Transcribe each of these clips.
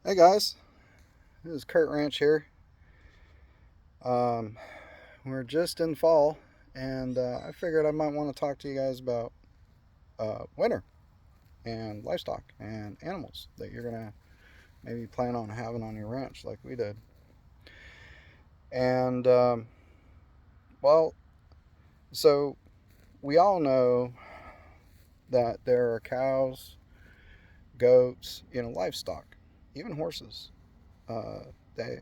Hey guys, this is Kurt Ranch here. Um, we're just in fall, and I figured I might want to talk to you guys about winter and livestock and animals that you're gonna maybe plan on having on your ranch, like we did. And well, so we all know that there are cows, goats, livestock, even horses. Uh, they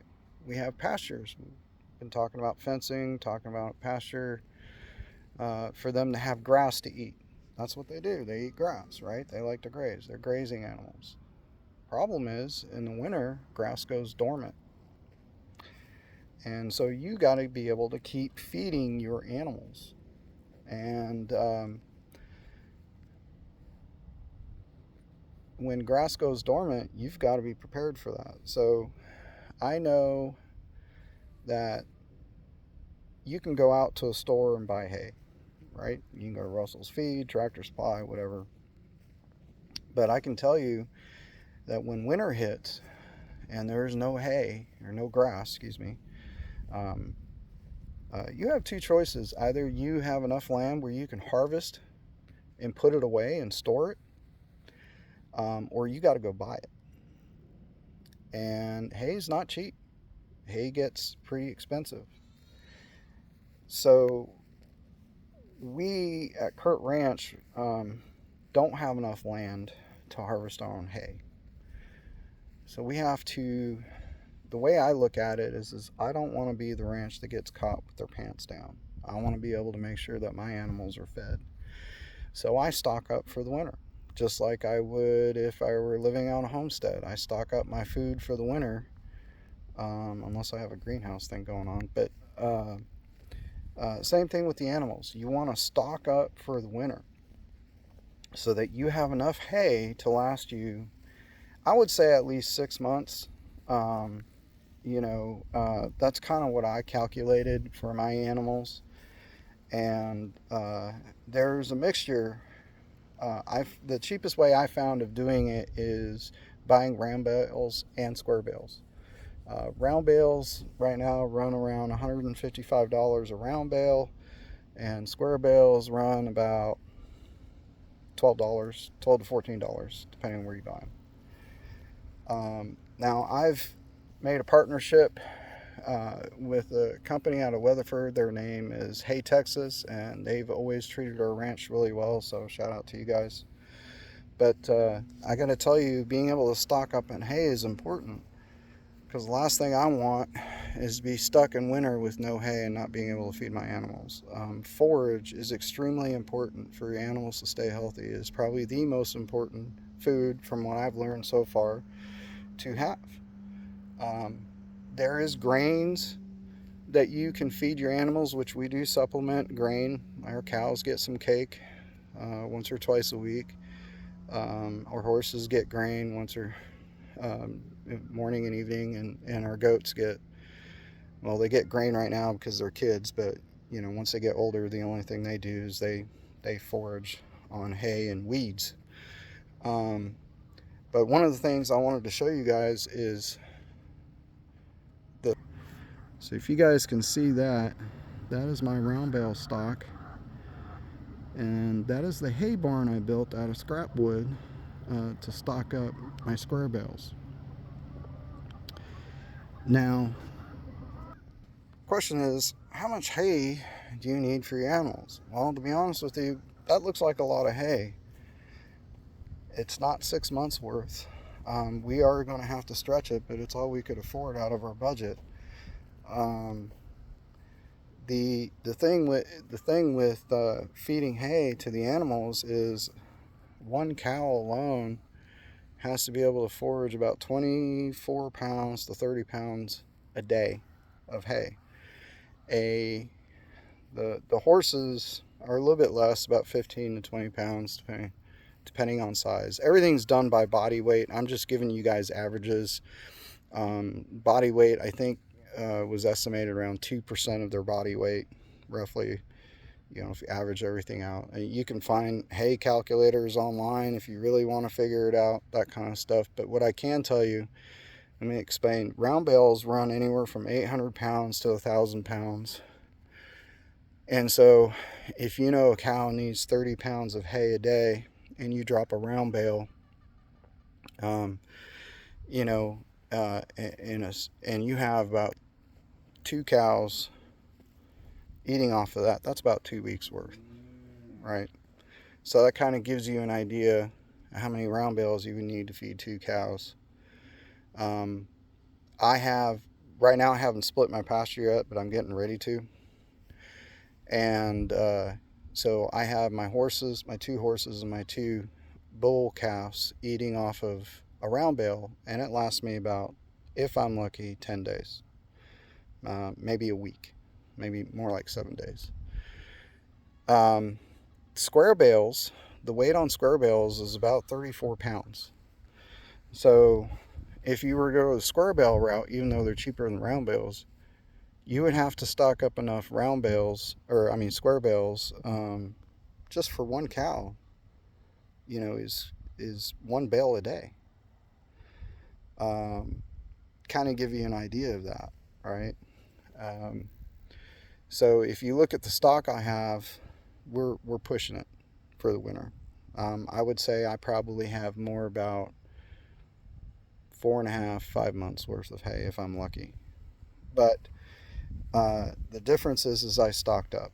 we have pastures. We've been talking about fencing, talking about pasture for them to have grass to eat. That's what they do. They eat grass, right? They like to graze. They're grazing animals. Problem is, in the winter, grass goes dormant. And so you got to be able to keep feeding your animals. And when grass goes dormant, you've got to be prepared for that. So I know that you can go out to a store and buy hay, right? You can go to Russell's Feed, Tractor Supply, whatever. But I can tell you that when winter hits and there's no hay or no grass, excuse me, um, you have two choices. Either you have enough land where you can harvest and put it away and store it, or you got to go buy it. And hay's not cheap. Hay gets pretty expensive. So we at Kurt Ranch don't have enough land to harvest our own hay. So we have to. The way I look at it is I don't want to be the ranch that gets caught with their pants down. I want to be able to make sure that my animals are fed. So I stock up for the winter, just like I would if I were living on a homestead. I stock up my food for the winter, unless I have a greenhouse thing going on. But same thing with the animals. You want to stock up for the winter so that you have enough hay to last you, I would say, at least 6 months. Um, that's kind of what I calculated for my animals. And there's a mixture. The cheapest way I found of doing it is buying round bales and square bales. Round bales right now run around $155 a round bale, and square bales run about $12, $12 to $14, depending on where you buy them. Now I've made a partnership with a company out of Weatherford. Their name is Hey Texas, and they've always treated our ranch really well. So shout out to you guys. But I got to tell you, being able to stock up on hay is important because the last thing I want is to be stuck in winter with no hay and not being able to feed my animals. Forage is extremely important for your animals to stay healthy. It's probably the most important food, from what I've learned so far, to have. Um, there is grains that you can feed your animals, which we do supplement grain. Our cows get some cake once or twice a week. Our horses get grain once or um, morning and evening, and our goats get, well, they get grain right now because they're kids, but once they get older, the only thing they do is they forage on hay and weeds. Um, but one of the things I wanted to show you guys is the. So if you guys can see that, that is my round bale stock, and that is the hay barn I built out of scrap wood to stock up my square bales. Now, question is, how much hay do you need for your animals? Well, to be honest with you, that looks like a lot of hay. It's not 6 months worth. We are going to have to stretch it, but it's all we could afford out of our budget. Um, the thing with feeding hay to the animals is one cow alone has to be able to forage about 24 pounds to 30 pounds a day of hay. A the horses are a little bit less, about 15 to 20 pounds, depending on size. Everything's done by body weight. I'm just giving you guys averages. Body weight, I think, was estimated around 2% of their body weight, roughly. If you average everything out, you can find hay calculators online if you really want to figure it out, that kind of stuff. But what I can tell you Let me explain. Round bales run anywhere from 800 pounds to 1,000 pounds. And so if you know a cow needs 30 pounds of hay a day and you drop a round bale, you know, and you have about 2 cows eating off of that, that's about 2 weeks worth, right? So that kind of gives you an idea of how many round bales you would need to feed 2 cows. Right now I haven't split my pasture yet, but I'm getting ready to. And so I have my 2 horses and my 2 bull calves eating off of a round bale, and it lasts me about, if I'm lucky, 10 days. Maybe a week, maybe more like 7 days. Square bales, the weight on square bales is about 34 pounds. So if you were to go the square bale route, even though they're cheaper than round bales, you would have to stock up enough square bales, just for 1 cow, is 1 bale a day. Kind of give you an idea of that, right? So if you look at the stock I have, we're pushing it for the winter. I would say I probably have more about 4.5, 5 months worth of hay if I'm lucky. But the difference is I stocked up.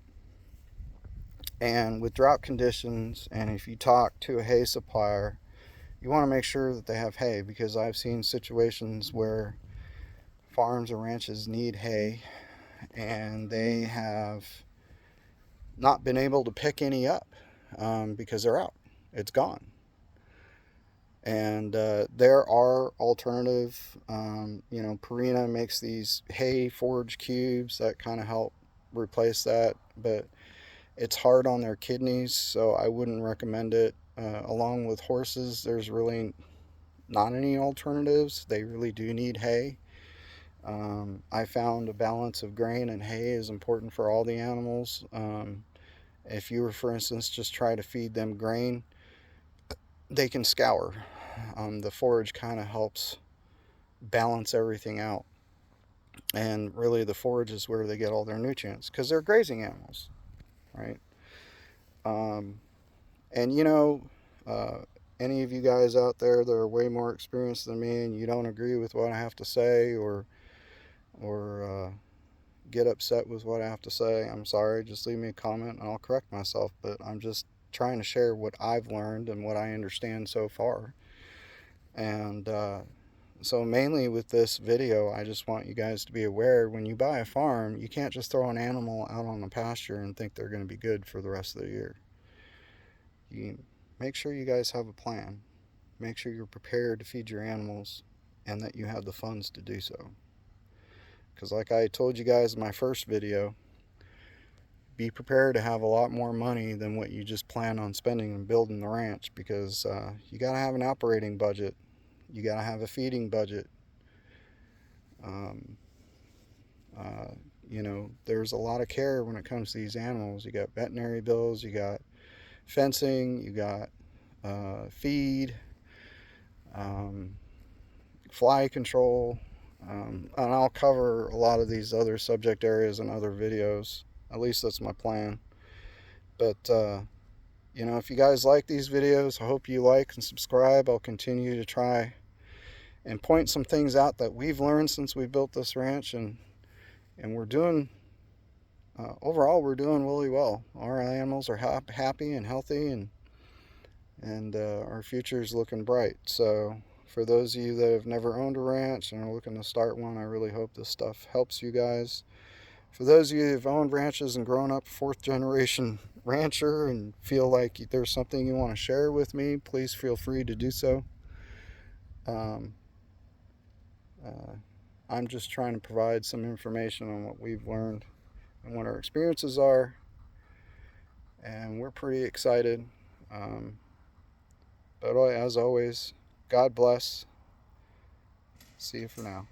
And with drought conditions, and if you talk to a hay supplier, you want to make sure that they have hay, because I've seen situations where farms or ranches need hay and they have not been able to pick any up because they're out. It's gone. And there are alternative, Purina makes these hay forage cubes that kind of help replace that, but it's hard on their kidneys, so I wouldn't recommend it. Along with horses, there's really not any alternatives. They really do need hay. I found a balance of grain and hay is important for all the animals. If you were, for instance, just try to feed them grain, they can scour. The forage kind of helps balance everything out. And really the forage is where they get all their nutrients, because they're grazing animals, right? And any of you guys out there that are way more experienced than me and you don't agree with what I have to say, or get upset with what I have to say, I'm sorry. Just leave me a comment and I'll correct myself. But I'm just trying to share what I've learned and what I understand so far. And so mainly with this video, I just want you guys to be aware, when you buy a farm, you can't just throw an animal out on the pasture and think they're going to be good for the rest of the year. You make sure you guys have a plan. Make sure you're prepared to feed your animals and that you have the funds to do so. Because like I told you guys in my first video, be prepared to have a lot more money than what you just plan on spending and building the ranch, because you got to have an operating budget. You got to have a feeding budget. There's a lot of care when it comes to these animals. You got veterinary bills, you got fencing, you got feed, fly control, and I'll cover a lot of these other subject areas in other videos. At least that's my plan. But if you guys like these videos, I hope you like and subscribe. I'll continue to try and point some things out that we've learned since we built this ranch, and we're doing overall we're doing really well. Our animals are happy and healthy, and our future is looking bright. So for those of you that have never owned a ranch and are looking to start one, I really hope this stuff helps you guys. For those of you who have owned ranches and grown up 4th generation rancher and feel like there's something you want to share with me, please feel free to do so. I'm just trying to provide some information on what we've learned and what our experiences are, and we're pretty excited. But as always, God bless. See you for now.